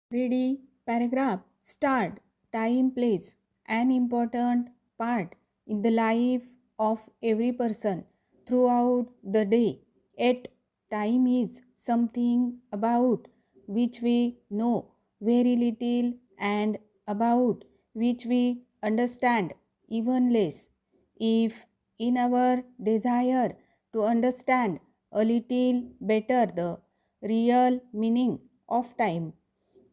Ready? Paragraph. Start. Time plays an important part in the life of every person throughout the day. Yet, time is something about which we know very little and about which we understand even less. If, in our desire to understand a little better the real meaning of time,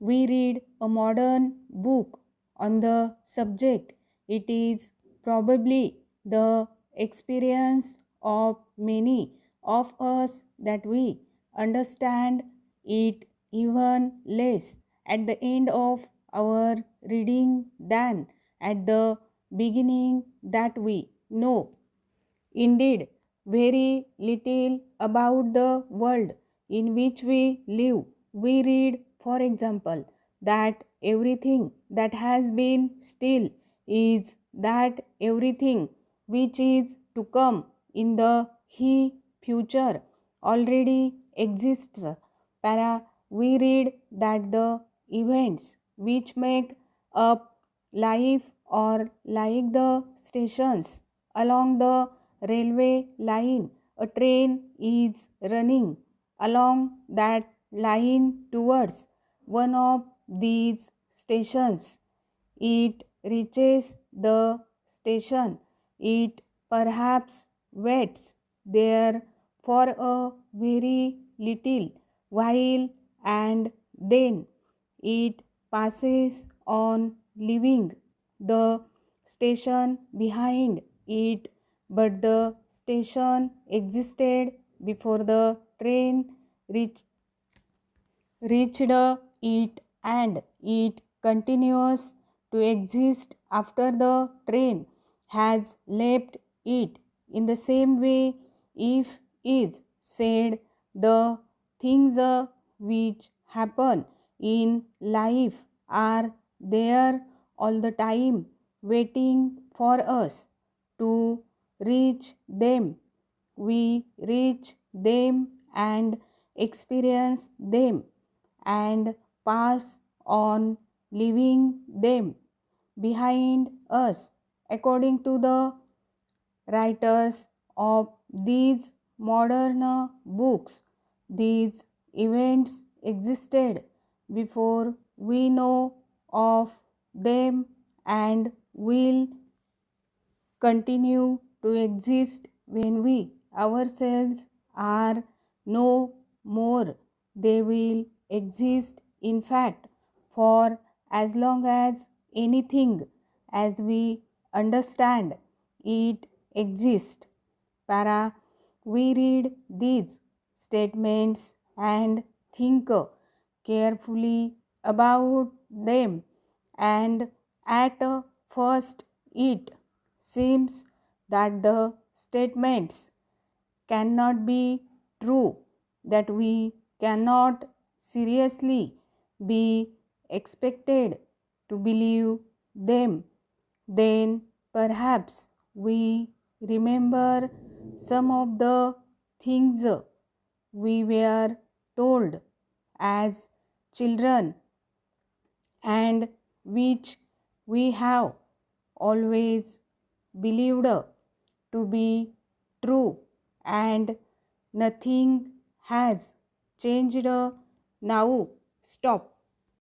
we read a modern book on the subject, it is probably the experience of many of us that we understand it even less at the end of our reading than at the beginning that we know. Indeed, very little about the world in which we live. We read, for example, that everything that has been still is that everything which is to come in the he future already exists. We read that the events which make up life or like the stations along the railway line, a train is running along that line towards one of these stations. It reaches the station. It perhaps waits there for a very little while and then it passes on, leaving the station behind it, but the station existed before the train reached it and it continues to exist after the train has left it. In the same way, if is said, the things which happen in life are there all the time waiting for us to reach them. We reach them and experience them and pass on, leaving them behind us. According to the writers of these modern books, these events existed before we know of them and will continue to exist when we ourselves are no more. They will exist, in fact, for as long as anything as we understand it exists. We read these statements and think carefully about them, and at first it seems that the statements cannot be true, that we cannot seriously be expected to believe them. Then perhaps we remember some of the things we were told as children and which we have always believed to be true, and nothing has changed now. Stop.